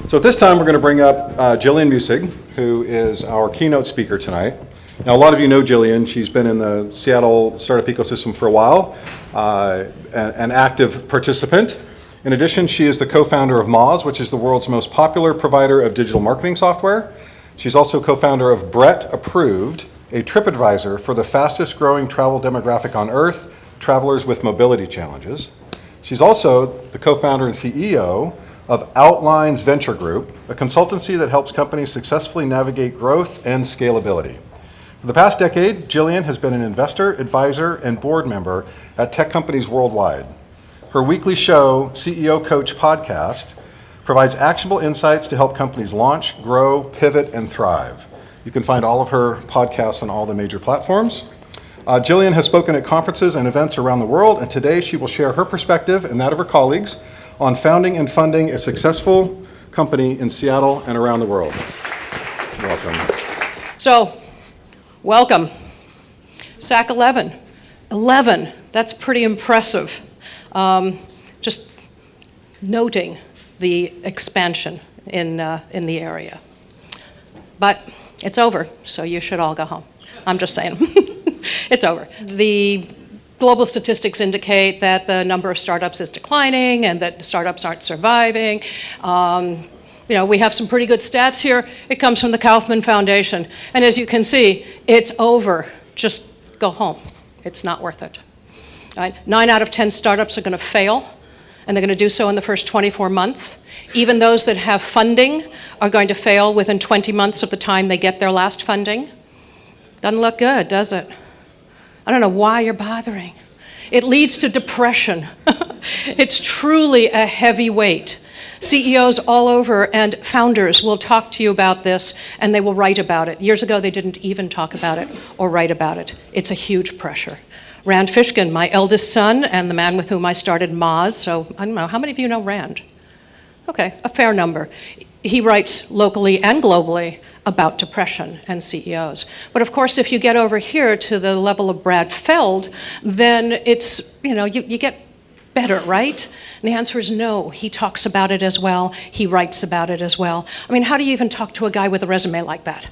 So at this time, we're going to bring up Gillian Muessig, who is our keynote speaker tonight. Now, a lot of you know Gillian. She's been in the Seattle startup ecosystem for a while, an active participant. In addition, she is the co-founder of Moz, which is the world's most popular provider of digital marketing software. She's also co-founder of BrettApproved, a TripAdvisor for the fastest growing travel demographic on earth, travelers with mobility challenges. She's also the co-founder and CEO of Outlines Venture Group, a consultancy that helps companies successfully navigate growth and scalability. For the past decade, Gillian has been an investor, advisor, and board member at tech companies worldwide. Her weekly show, CEO Coach Podcast, provides actionable insights to help companies launch, grow, pivot, and thrive. You can find all of her podcasts on all the major platforms. Gillian has spoken at conferences and events around the world, and today she will share her perspective and that of her colleagues on founding and funding a successful company in Seattle and around the world. Welcome. So, welcome. SAC 11. 11, that's pretty impressive. Just noting the expansion in the area. But it's over, so you should all go home. I'm just saying. It's over. The global statistics indicate that the number of startups is declining and that startups aren't surviving. We have some pretty good stats here. It comes from the Kaufman Foundation. And as you can see, it's over. Just go home. It's not worth it. All right? 9 out of 10 startups are going to fail, and they're going to do so in the first 24 months. Even those that have funding are going to fail within 20 months of the time they get their last funding. Doesn't look good, does it? I don't know why you're bothering. It leads to depression. It's truly a heavy weight. CEOs all over and founders will talk to you about this, and they will write about it. Years ago, they didn't even talk about it or write about it. It's a huge pressure. Rand Fishkin, my eldest son, and the man with whom I started Moz, so I don't know, how many of you know Rand? Okay, a fair number. He writes locally and globally about depression and CEOs. But of course, if you get over here to the level of Brad Feld, then it's, you get better, right? And the answer is no. He talks about it as well. He writes about it as well. I mean, how do you even talk to a guy with a resume like that?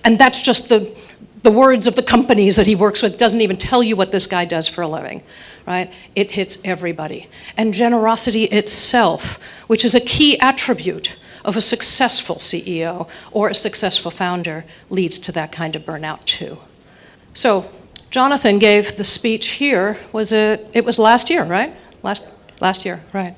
And that's just the words of the companies that he works with. Doesn't even tell you what this guy does for a living, right? It hits everybody. And generosity itself, which is a key attribute of a successful CEO or a successful founder, leads to that kind of burnout too. So Jonathan gave the speech here, it was last year, right? Last year, right.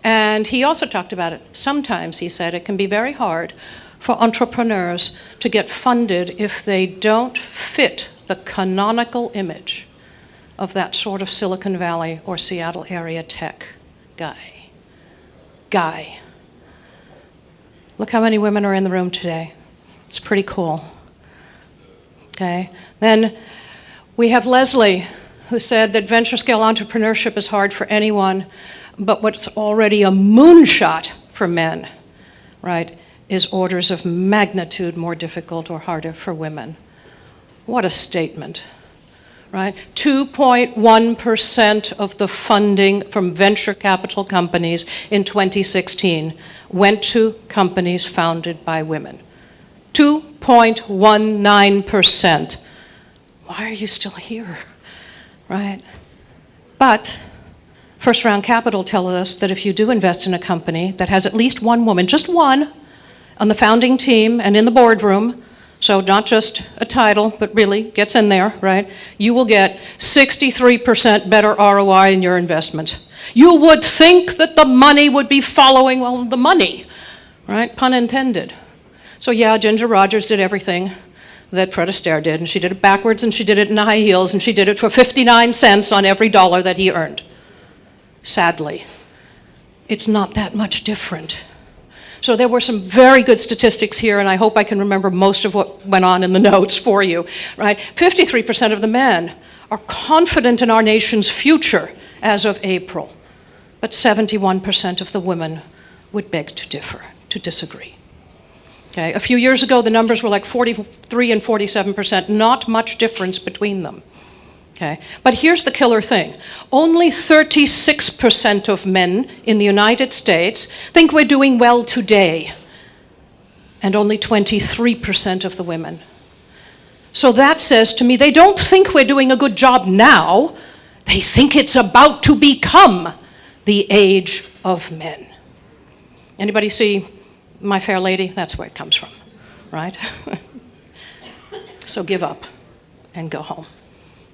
And he also talked about it. Sometimes, he said, it can be very hard for entrepreneurs to get funded if they don't fit the canonical image of that sort of Silicon Valley or Seattle area tech guy. Look how many women are in the room today. It's pretty cool. Okay. Then we have Leslie, who said that venture scale entrepreneurship is hard for anyone, but what's already a moonshot for men, right, is orders of magnitude more difficult or harder for women. What a statement, right? 2.1% of the funding from venture capital companies in 2016 went to companies founded by women. 2.19%. Why are you still here, right? But first round capital tells us that if you do invest in a company that has at least one woman, just one, on the founding team and in the boardroom, so not just a title, but really gets in there, right? You will get 63% better ROI in your investment. You would think that the money would be following, well, the money, right? Pun intended. So yeah, Ginger Rogers did everything that Fred Astaire did, and she did it backwards, and she did it in high heels, and she did it for 59 cents on every dollar that he earned. Sadly, it's not that much different. So there were some very good statistics here, and I hope I can remember most of what went on in the notes for you, right? 53% of the men are confident in our nation's future as of April, but 71% of the women would beg to differ, to disagree. Okay, a few years ago, the numbers were like 43 and 47%, not much difference between them. Okay? But here's the killer thing. Only 36% of men in the United States think we're doing well today, and only 23% of the women. So that says to me, they don't think we're doing a good job now, they think it's about to become the age of men. Anybody see My Fair Lady? That's where it comes from, right? So give up and go home.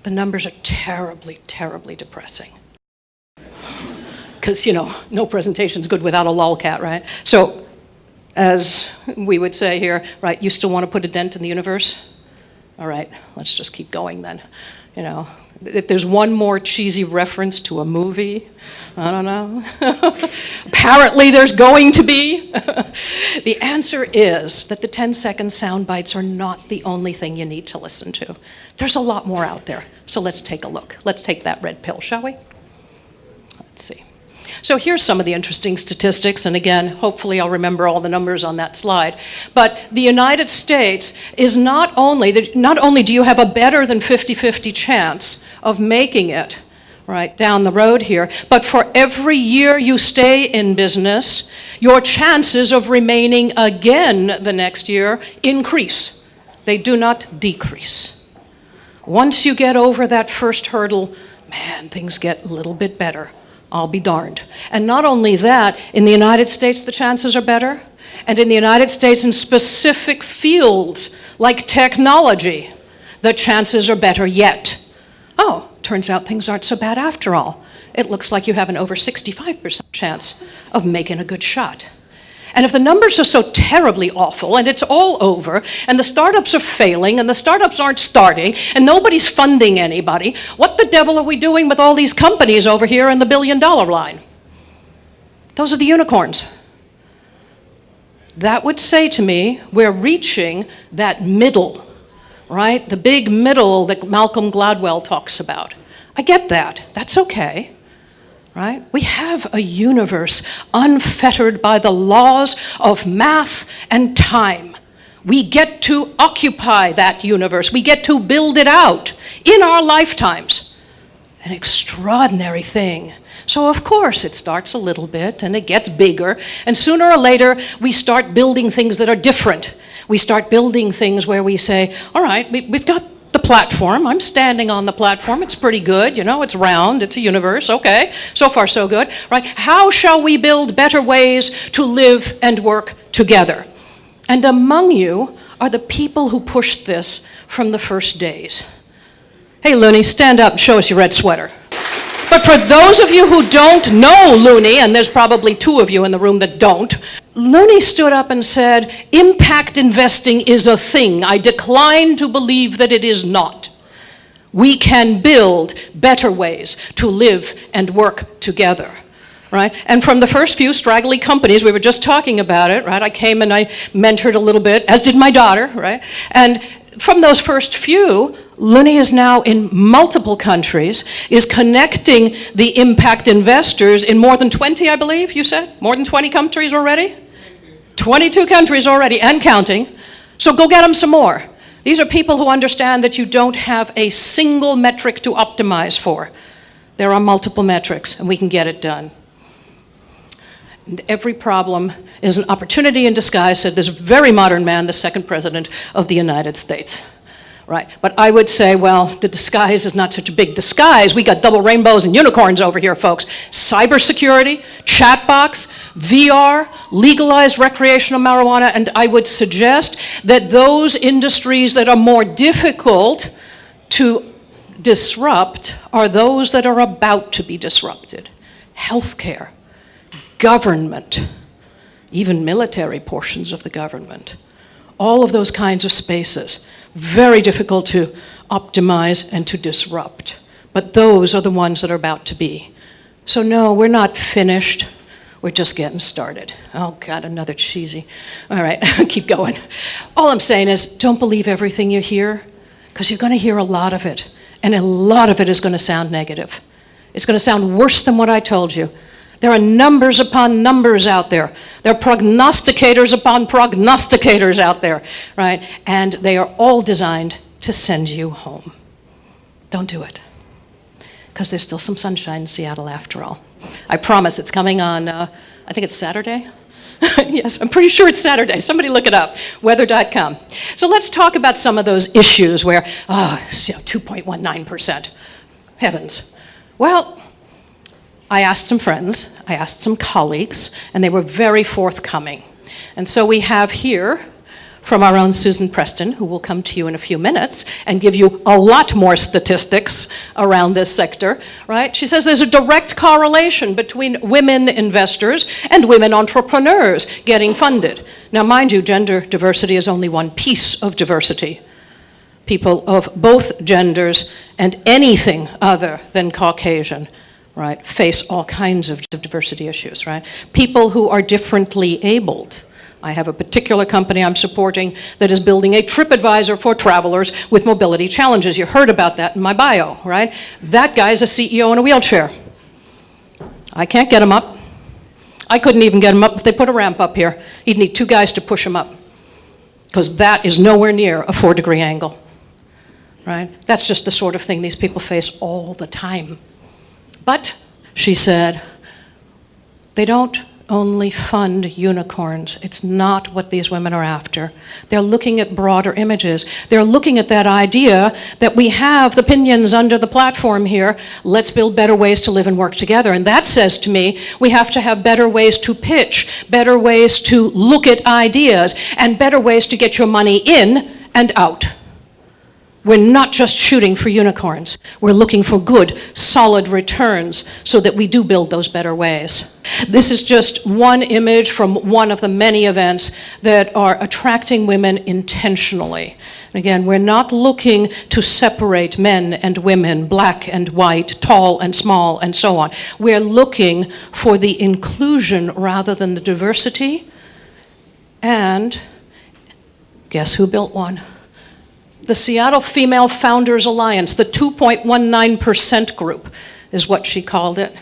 The numbers are terribly, terribly depressing. Because, you know, no presentation's good without a lolcat, right? So, as we would say here, right, you still want to put a dent in the universe? All right, let's just keep going then. You know, if there's one more cheesy reference to a movie, I don't know. Apparently there's going to be. The answer is that the 10-second sound bites are not the only thing you need to listen to. There's a lot more out there. So let's take a look. Let's take that red pill, shall we? Let's see. So here's some of the interesting statistics, and again, hopefully I'll remember all the numbers on that slide. But the United States is not only do you have a better than 50-50 chance of making it, right, down the road here, but for every year you stay in business, your chances of remaining again the next year increase. They do not decrease. Once you get over that first hurdle, man, things get a little bit better. I'll be darned. And not only that, in the United States, the chances are better. And in the United States, in specific fields like technology, the chances are better yet. Oh, turns out things aren't so bad after all. It looks like you have an over 65% chance of making a good shot. And if the numbers are so terribly awful, and it's all over, and the startups are failing, and the startups aren't starting, and nobody's funding anybody, what the devil are we doing with all these companies over here in the billion-dollar line? Those are the unicorns. That would say to me, we're reaching that middle, right? The big middle that Malcolm Gladwell talks about. I get that. That's okay. Right? We have a universe unfettered by the laws of math and time. We get to occupy that universe. We get to build it out in our lifetimes. An extraordinary thing. So of course it starts a little bit and it gets bigger, and sooner or later we start building things that are different. We start building things where we say, all right, we've got the platform. I'm standing on the platform. It's pretty good. You know, it's round. It's a universe. Okay. So far, so good. Right? How shall we build better ways to live and work together? And among you are the people who pushed this from the first days. Hey, Looney, stand up and show us your red sweater. But for those of you who don't know Looney, and there's probably 2 of you in the room that don't, Looney stood up and said, impact investing is a thing. I decline to believe that it is not. We can build better ways to live and work together. Right? And from the first few straggly companies, we were just talking about it, right? I came and I mentored a little bit, as did my daughter, right? And from those first few, Looney is now in multiple countries, is connecting the impact investors in more than 20, I believe you said? More than 20 countries already? 22 countries already, and counting. So go get them some more. These are people who understand that you don't have a single metric to optimize for. There are multiple metrics, and we can get it done. And every problem is an opportunity in disguise, said this very modern man, the second president of the United States. Right, but I would say, well, the disguise is not such a big disguise. We got double rainbows and unicorns over here, folks. Cybersecurity, chatbox, VR, legalized recreational marijuana, and I would suggest that those industries that are more difficult to disrupt are those that are about to be disrupted. Healthcare, government, even military portions of the government. All of those kinds of spaces. Very difficult to optimize and to disrupt. But those are the ones that are about to be. So no, we're not finished. We're just getting started. Oh God, another cheesy. All right, keep going. All I'm saying is don't believe everything you hear, because you're going to hear a lot of it. And a lot of it is going to sound negative. It's going to sound worse than what I told you. There are numbers upon numbers out there. There are prognosticators upon prognosticators out there, right? And they are all designed to send you home. Don't do it. because there's still some sunshine in Seattle after all. I promise it's coming on, I think it's Saturday? Yes, I'm pretty sure it's Saturday. Somebody look it up, weather.com. So let's talk about some of those issues where, 2.19%. Heavens. Well, I asked some friends, I asked some colleagues, and they were very forthcoming. And so we have here from our own Susan Preston, who will come to you in a few minutes and give you a lot more statistics around this sector, right? She says there's a direct correlation between women investors and women entrepreneurs getting funded. Now, mind you, gender diversity is only one piece of diversity. People of both genders and anything other than Caucasian, right, face all kinds of diversity issues, right? People who are differently abled. I have a particular company I'm supporting that is building a TripAdvisor for travelers with mobility challenges. You heard about that in my bio, right? That guy's a CEO in a wheelchair. I can't get him up. I couldn't even get him up if they put a ramp up here. He'd need 2 guys to push him up, because that is nowhere near a 4-degree angle, right? That's just the sort of thing these people face all the time. But, she said, they don't only fund unicorns. It's not what these women are after. They're looking at broader images. They're looking at that idea that we have the opinions under the platform here. Let's build better ways to live and work together. And that says to me, we have to have better ways to pitch, better ways to look at ideas, and better ways to get your money in and out. We're not just shooting for unicorns. We're looking for good, solid returns so that we do build those better ways. This is just one image from one of the many events that are attracting women intentionally. And again, we're not looking to separate men and women, black and white, tall and small, and so on. We're looking for the inclusion rather than the diversity. And guess who built one? The Seattle Female Founders Alliance, the 2.19% group is what she called it.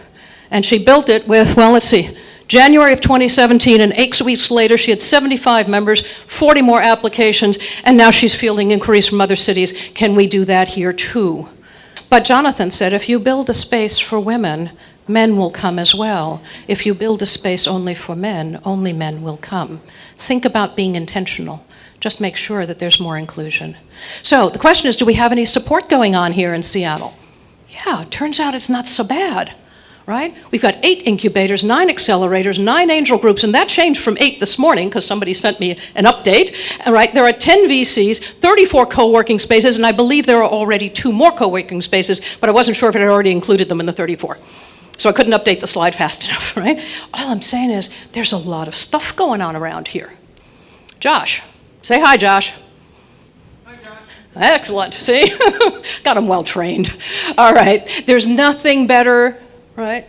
And she built it with, well, let's see, January of 2017, and 8 weeks later, she had 75 members, 40 more applications, and now she's fielding inquiries from other cities. Can we do that here too? But Jonathan said, if you build a space for women, men will come as well. If you build a space only for men, only men will come. Think about being intentional. Just make sure that there's more inclusion. So the question is, do we have any support going on here in Seattle? Yeah, it turns out it's not so bad, right? We've got 8 incubators, 9 accelerators, 9 angel groups, and that changed from 8 this morning because somebody sent me an update. All right, there are 10 VCs, 34 co-working spaces, and I believe there are already 2 more co-working spaces, but I wasn't sure if it had already included them in the 34. So I couldn't update the slide fast enough, right? All I'm saying is there's a lot of stuff going on around here. Josh. Say hi, Josh. Hi, Josh. Excellent. See? Got him well trained. All right. There's nothing better, right,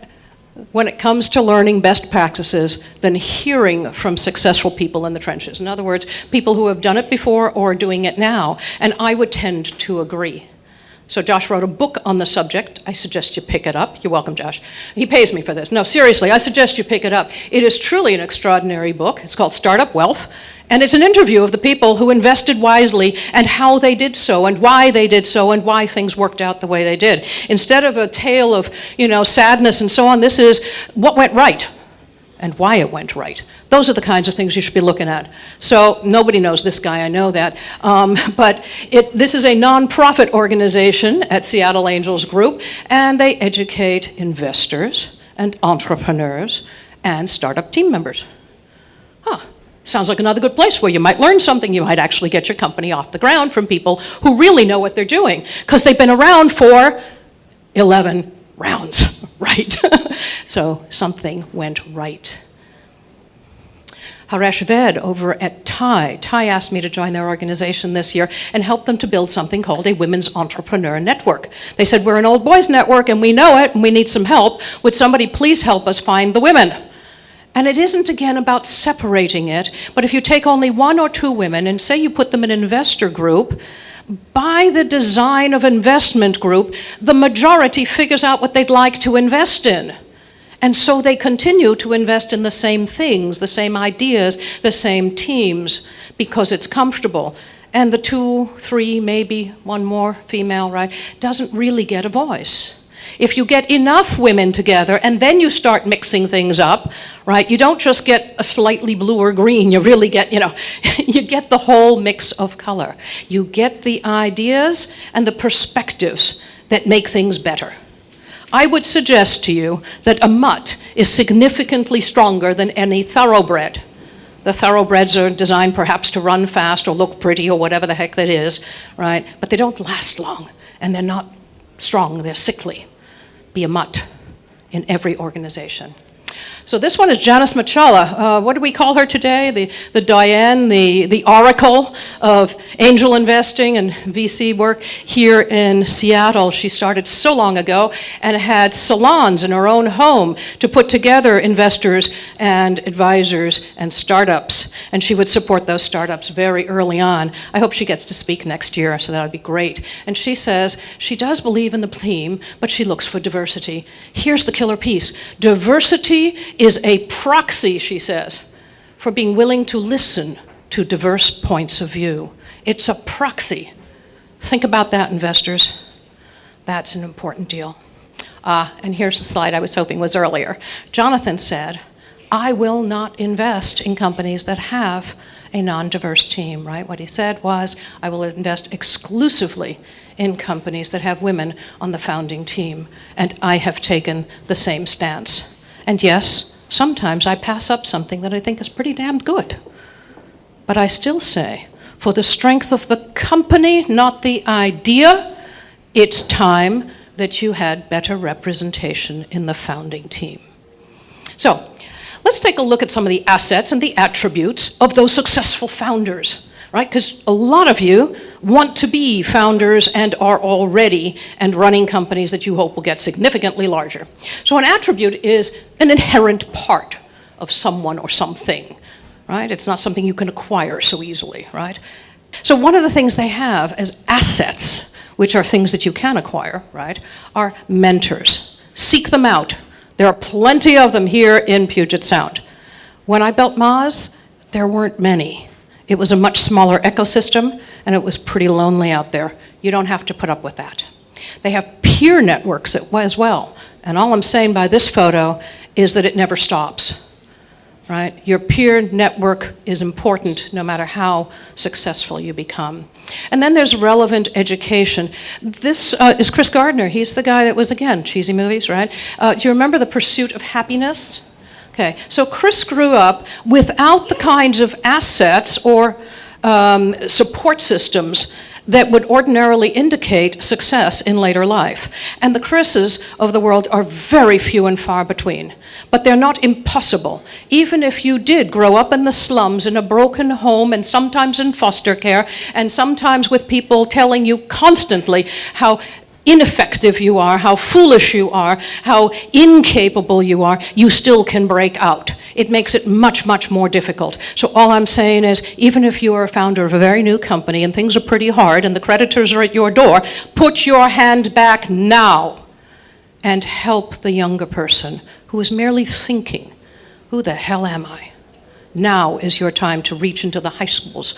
when it comes to learning best practices than hearing from successful people in the trenches. In other words, people who have done it before or are doing it now. And I would tend to agree. So Josh wrote a book on the subject. I suggest you pick it up. You're welcome, Josh. He pays me for this. No, seriously, I suggest you pick it up. It is truly an extraordinary book. It's called Startup Wealth. And it's an interview of the people who invested wisely and how they did so and why they did so and why things worked out the way they did. Instead of a tale of, sadness and so on, this is what went right and why it went right. Those are the kinds of things you should be looking at. So nobody knows this guy, I know that. But this is a nonprofit organization at Seattle Angels Group, and they educate investors and entrepreneurs and startup team members. Sounds like another good place where you might learn something. You might actually get your company off the ground from people who really know what they're doing, because they've been around for 11 rounds, right? So something went right. Haresh Ved over at TIE asked me to join their organization this year and help them to build something called a Women's Entrepreneur Network. They said, we're an old boys network and we know it and we need some help. Would somebody please help us find the women? And it isn't, again, about separating it, but if you take only 1 or 2 women and say you put them in an investor group, by the design of investment group, the majority figures out what they'd like to invest in. And so they continue to invest in the same things, the same ideas, the same teams, because it's comfortable. And the 2, 3, maybe 1 more female, right, doesn't really get a voice. If you get enough women together and then you start mixing things up, right, you don't just get a slightly blue or green, you really get, you get the whole mix of color. You get the ideas and the perspectives that make things better. I would suggest to you that a mutt is significantly stronger than any thoroughbred. The thoroughbreds are designed perhaps to run fast or look pretty or whatever the heck that is, right? But they don't last long, and they're not strong, they're sickly. Be a mutt in every organization. So this one is Janice Machala. What do we call her today? The Diane, the oracle of angel investing and VC work here in Seattle. She started so long ago and had salons in her own home to put together investors and advisors and startups. And she would support those startups very early on. I hope she gets to speak next year, so that would be great. And she says she does believe in the team, but she looks for diversity. Here's the killer piece. Diversity is a proxy, she says, for being willing to listen to diverse points of view. It's a proxy. Think about that, investors. That's an important deal. And here's the slide I was hoping was earlier. Jonathan said, I will not invest in companies that have a non-diverse team, right? What he said was, I will invest exclusively in companies that have women on the founding team. And I have taken the same stance. And yes, sometimes I pass up something that I think is pretty damn good. But I still say, for the strength of the company, not the idea, it's time that you had better representation in the founding team. So, let's take a look at some of the assets and the attributes of those successful founders, right? Because a lot of you want to be founders and are already and running companies that you hope will get significantly larger. So an attribute is an inherent part of someone or something, right? It's not something you can acquire so easily, right? So one of the things they have as assets, which are things that you can acquire, right, are mentors. Seek them out. There are plenty of them here in Puget Sound. When I built Moz, there weren't many. It was a much smaller ecosystem, and it was pretty lonely out there. You don't have to put up with that. They have peer networks as well, and all I'm saying by this photo is that it never stops, right? Your peer network is important no matter how successful you become. And then there's relevant education. This is Chris Gardner. He's the guy that was, again, cheesy movies, right? Do you remember The Pursuit of Happiness? Okay, so Chris grew up without the kinds of assets or support systems that would ordinarily indicate success in later life. And the Chris's of the world are very few and far between, but they're not impossible. Even if you did grow up in the slums in a broken home and sometimes in foster care and sometimes with people telling you constantly how ineffective you are, how foolish you are, how incapable you are, you still can break out. It makes it much, much more difficult. So all I'm saying is, even if you are a founder of a very new company and things are pretty hard and the creditors are at your door, put your hand back now and help the younger person who is merely thinking, who the hell am I? Now is your time to reach into the high schools,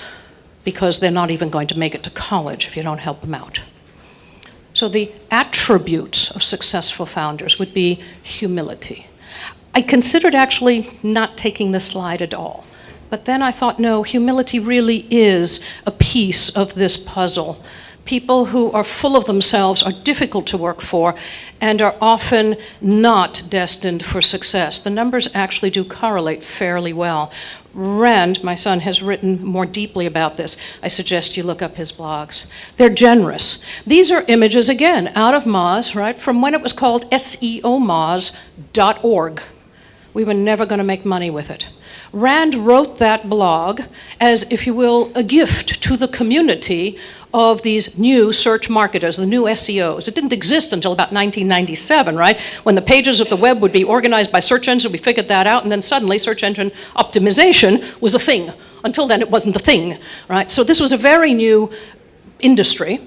because they're not even going to make it to college if you don't help them out. So the attributes of successful founders would be humility. I considered actually not taking this slide at all, but then I thought, no, humility really is a piece of this puzzle. People who are full of themselves are difficult to work for and are often not destined for success. The numbers actually do correlate fairly well. Rand, my son, has written more deeply about this. I suggest you look up his blogs. They're generous. These are images, again, out of Moz, right, from when it was called seomoz.org. We were never going to make money with it. Rand wrote that blog as, if you will, a gift to the community of these new search marketers, the new SEOs. It didn't exist until about 1997, right? When the pages of the web would be organized by search engine, we figured that out, and then suddenly search engine optimization was a thing. Until then, it wasn't a thing, right? So this was a very new industry.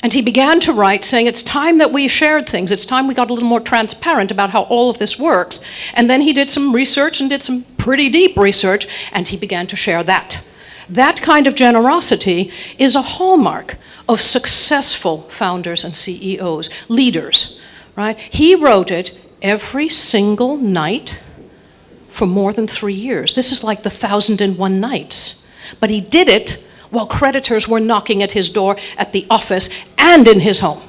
And he began to write saying, it's time that we shared things. It's time we got a little more transparent about how all of this works. And then he did some research and did some pretty deep research, and he began to share that. That kind of generosity is a hallmark of successful founders and CEOs, leaders, right? He wrote it every single night for more than 3 years. This is like the 1001 Nights. But he did it while creditors were knocking at his door at the office and in his home.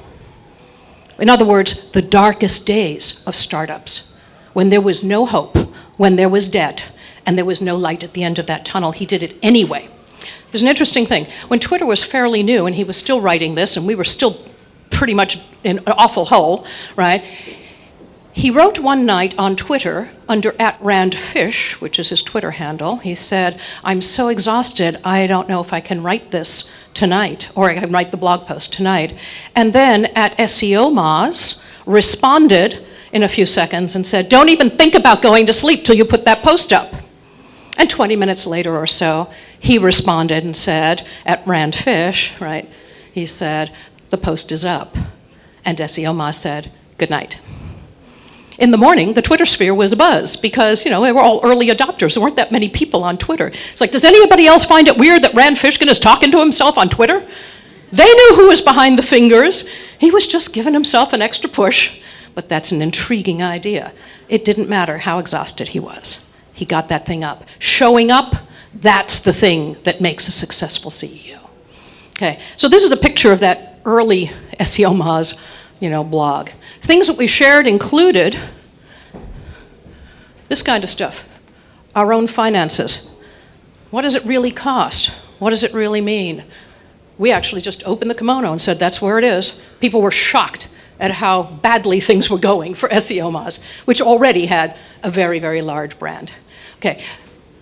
In other words, the darkest days of startups, when there was no hope, when there was debt, and there was no light at the end of that tunnel, he did it anyway. There's an interesting thing. When Twitter was fairly new and he was still writing this and we were still pretty much in an awful hole, right? He wrote one night on Twitter under @randfish, which is his Twitter handle. He said, "I'm so exhausted, I don't know if I can write this tonight, or I can write the blog post tonight." And then @SEO Moz responded in a few seconds and said, "Don't even think about going to sleep till you put that post up." And 20 minutes later or so, he responded and said, @randfish, right? He said, "The post is up." And SEO Moz said, "Good night." In the morning, the Twitter sphere was abuzz because, they were all early adopters. There weren't that many people on Twitter. It's like, does anybody else find it weird that Rand Fishkin is talking to himself on Twitter? They knew who was behind the fingers. He was just giving himself an extra push. But that's an intriguing idea. It didn't matter how exhausted he was. He got that thing up. Showing up, that's the thing that makes a successful CEO. Okay, so this is a picture of that early SEO Moz, blog. Things that we shared included this kind of stuff. Our own finances. What does it really cost? What does it really mean? We actually just opened the kimono and said, that's where it is. People were shocked at how badly things were going for SEO Moz, which already had a very, very large brand. Okay,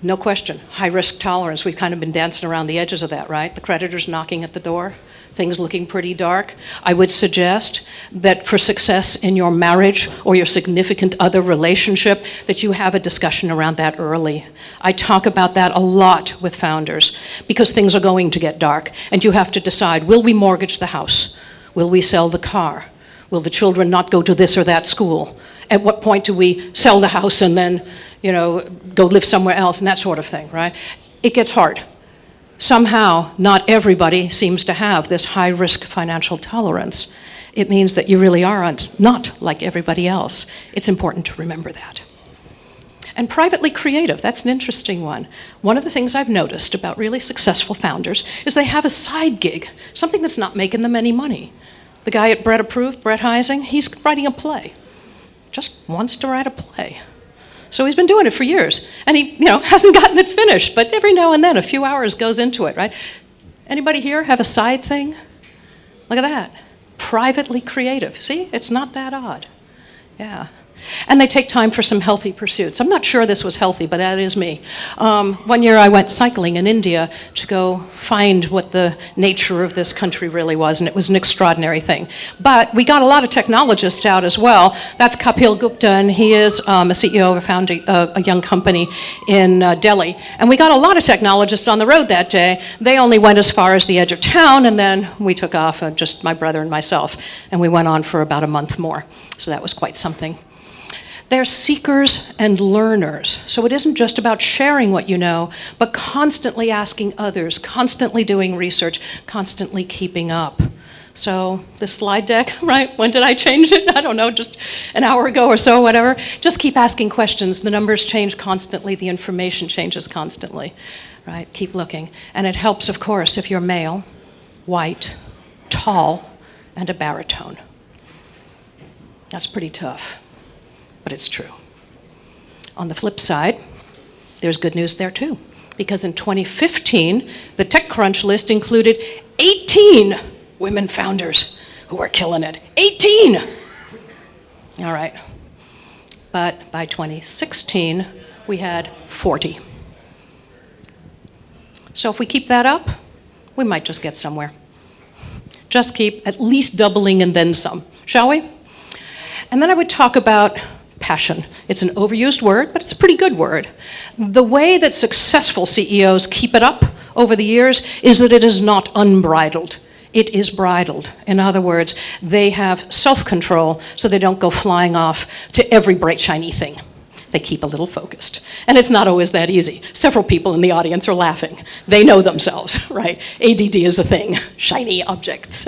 no question, high risk tolerance. We've kind of been dancing around the edges of that, right? The creditors knocking at the door, things looking pretty dark. I would suggest that for success in your marriage or your significant other relationship, that you have a discussion around that early. I talk about that a lot with founders because things are going to get dark and you have to decide, will we mortgage the house? Will we sell the car? Will the children not go to this or that school? At what point do we sell the house and then, go live somewhere else and that sort of thing, right? It gets hard. Somehow, not everybody seems to have this high-risk financial tolerance. It means that you really are not like everybody else. It's important to remember that. And privately creative, that's an interesting one. One of the things I've noticed about really successful founders is they have a side gig, something that's not making them any money. The guy at BrettApproved, Brett Heising, he's writing a play. Just wants to write a play. So he's been doing it for years, and he, hasn't gotten it finished, but every now and then a few hours goes into it, right? Anybody here have a side thing? Look at that. Privately creative. See, it's not that odd. Yeah. And they take time for some healthy pursuits. I'm not sure this was healthy, but that is me. One year I went cycling in India to go find what the nature of this country really was, and it was an extraordinary thing. But we got a lot of technologists out as well. That's Kapil Gupta, and he is a CEO of a young company in Delhi. And we got a lot of technologists on the road that day. They only went as far as the edge of town, and then we took off, just my brother and myself, and we went on for about a month more. So that was quite something. They're seekers and learners. So it isn't just about sharing what you know, but constantly asking others, constantly doing research, constantly keeping up. So this slide deck, right, when did I change it? I don't know, just an hour ago or so, whatever. Just keep asking questions. The numbers change constantly. The information changes constantly, right? Keep looking. And it helps, of course, if you're male, white, tall, and a baritone. That's pretty tough. But it's true. On the flip side, there's good news there too, because in 2015, the TechCrunch list included 18 women founders who are killing it. 18! All right. But by 2016, we had 40. So if we keep that up, we might just get somewhere. Just keep at least doubling and then some, shall we? And then I would talk about passion. It's an overused word, but it's a pretty good word. The way that successful CEOs keep it up over the years is that it is not unbridled. It is bridled. In other words, they have self-control so they don't go flying off to every bright, shiny thing. They keep a little focused. And it's not always that easy. Several people in the audience are laughing. They know themselves, right? ADD is a thing, shiny objects.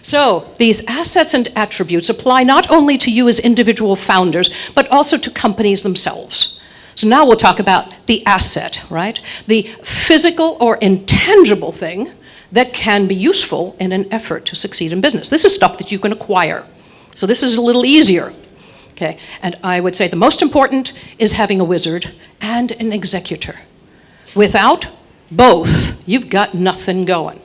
So these assets and attributes apply not only to you as individual founders, but also to companies themselves. So now we'll talk about the asset, right? The physical or intangible thing that can be useful in an effort to succeed in business. This is stuff that you can acquire. So this is a little easier. Okay, and I would say the most important is having a wizard and an executor. Without both, you've got nothing going.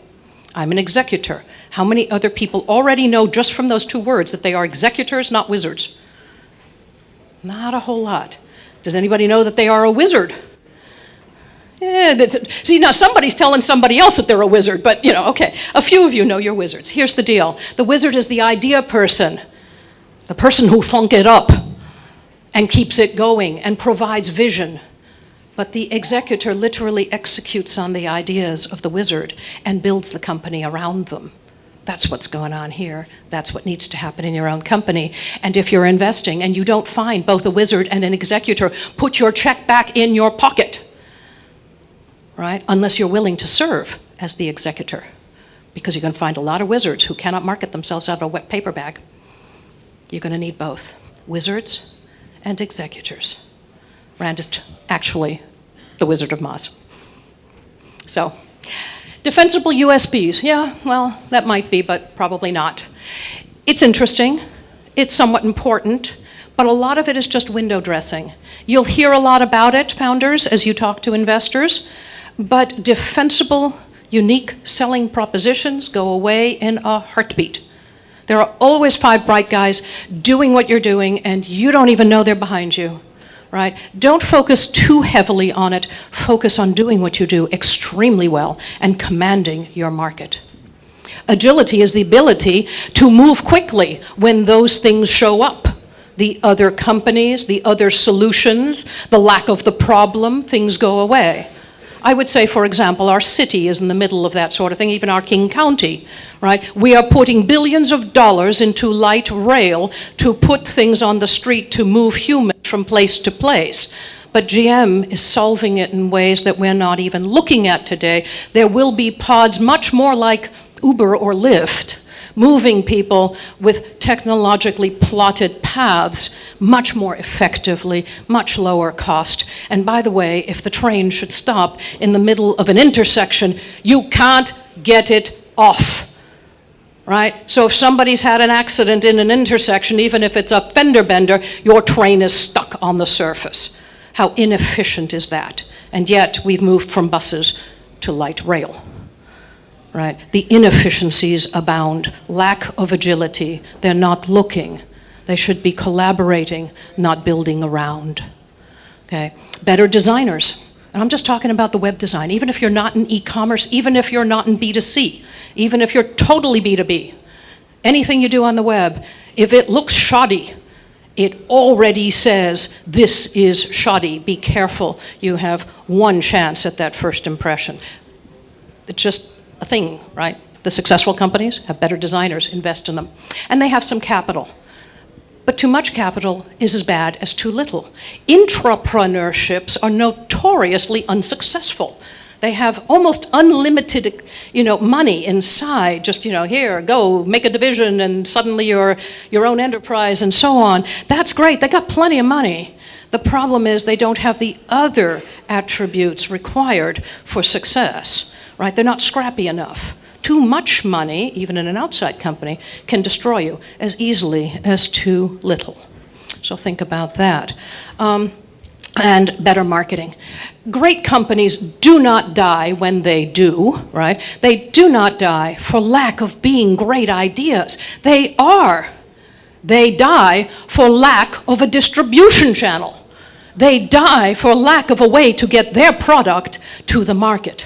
I'm an executor. How many other people already know just from those two words that they are executors, not wizards? Not a whole lot. Does anybody know that they are a wizard? Yeah, see, now somebody's telling somebody else that they're a wizard, but okay, a few of you know you're wizards. Here's the deal. The wizard is the idea person. The person who thunk it up and keeps it going and provides vision. But the executor literally executes on the ideas of the wizard and builds the company around them. That's what's going on here. That's what needs to happen in your own company. And if you're investing and you don't find both a wizard and an executor, put your check back in your pocket, right? Unless you're willing to serve as the executor. Because you're going to find a lot of wizards who cannot market themselves out of a wet paper bag. You're going to need both, wizards and executors. Rand is actually the Wizard of Oz. So, defensible USBs. Yeah, well, that might be, but probably not. It's interesting. It's somewhat important, but a lot of it is just window dressing. You'll hear a lot about it, founders, as you talk to investors, but defensible, unique selling propositions go away in a heartbeat. There are always 5 bright guys doing what you're doing, and you don't even know they're behind you, right? Don't focus too heavily on it. Focus on doing what you do extremely well and commanding your market. Agility is the ability to move quickly when those things show up. The other companies, the other solutions, the lack of the problem, things go away. I would say, for example, our city is in the middle of that sort of thing, even our King County, right? We are putting billions of dollars into light rail to put things on the street to move humans from place to place. But GM is solving it in ways that we're not even looking at today. There will be pods much more like Uber or Lyft, moving people with technologically plotted paths much more effectively, much lower cost. And by the way, if the train should stop in the middle of an intersection, you can't get it off, right? So if somebody's had an accident in an intersection, even if it's a fender bender, your train is stuck on the surface. How inefficient is that? And yet we've moved from buses to light rail. Right? The inefficiencies abound, lack of agility. They're not looking. They should be collaborating, not building around. Okay? Better designers. And I'm just talking about the web design. Even if you're not in e-commerce, even if you're not in B2C, even if you're totally B2B, anything you do on the web, if it looks shoddy, it already says this is shoddy. Be careful. You have one chance at that first impression. It's just a thing, right? The successful companies have better designers, invest in them. And they have some capital. But too much capital is as bad as too little. Intrapreneurships are notoriously unsuccessful. They have almost unlimited, money inside. Just, here, go, make a division, and suddenly you're your own enterprise, and so on. That's great. They got plenty of money. The problem is they don't have the other attributes required for success. Right? They're not scrappy enough. Too much money, even in an outside company, can destroy you as easily as too little. So think about that. And better marketing. Great companies do not die when they do, right? They do not die for lack of being great ideas. They die for lack of a distribution channel. They die for lack of a way to get their product to the market.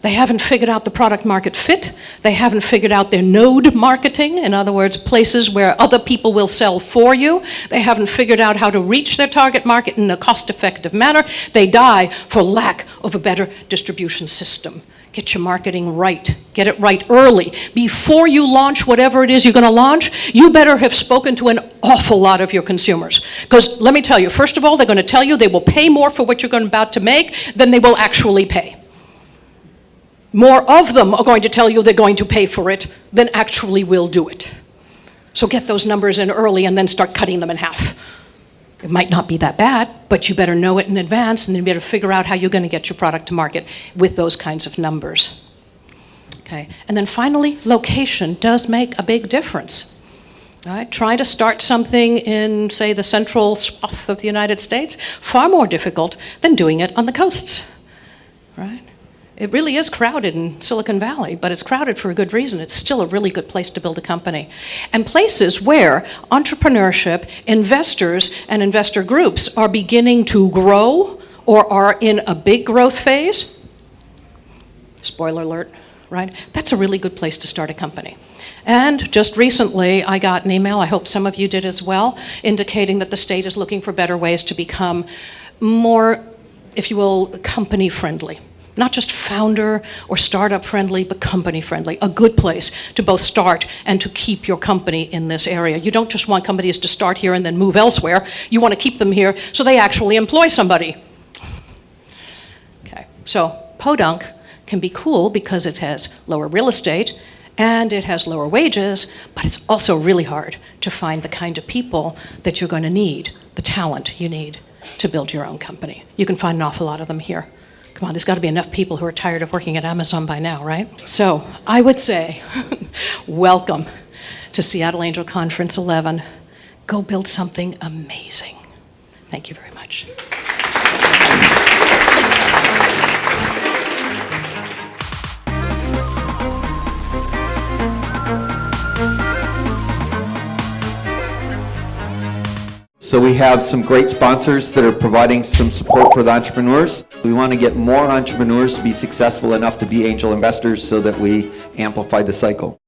They haven't figured out the product market fit. They haven't figured out their node marketing, in other words, places where other people will sell for you. They haven't figured out how to reach their target market in a cost-effective manner. They die for lack of a better distribution system. Get your marketing right. Get it right early. Before you launch whatever it is you're going to launch, you better have spoken to an awful lot of your consumers. Because let me tell you, first of all, they're going to tell you they will pay more for what you're about to make than they will actually pay. More of them are going to tell you they're going to pay for it than actually will do it. So get those numbers in early and then start cutting them in half. It might not be that bad, but you better know it in advance, and you better figure out how you're going to get your product to market with those kinds of numbers. Okay, and then finally, location does make a big difference. All right, try to start something in, say, the central swath of the United States, far more difficult than doing it on the coasts, right? It really is crowded in Silicon Valley, but it's crowded for a good reason. It's still a really good place to build a company. And places where entrepreneurship, investors, and investor groups are beginning to grow or are in a big growth phase, spoiler alert, right? That's a really good place to start a company. And just recently, I got an email, I hope some of you did as well, indicating that the state is looking for better ways to become more, if you will, company friendly. Not just founder or startup friendly, but company friendly. A good place to both start and to keep your company in this area. You don't just want companies to start here and then move elsewhere. You want to keep them here so they actually employ somebody. Okay, so Podunk can be cool because it has lower real estate and it has lower wages, but it's also really hard to find the kind of people that you're going to need, the talent you need to build your own company. You can find an awful lot of them here. Come on, there's got to be enough people who are tired of working at Amazon by now, right? So I would say, welcome to Seattle Angel Conference 11. Go build something amazing. Thank you very much. So we have some great sponsors that are providing some support for the entrepreneurs. We want to get more entrepreneurs to be successful enough to be angel investors so that we amplify the cycle.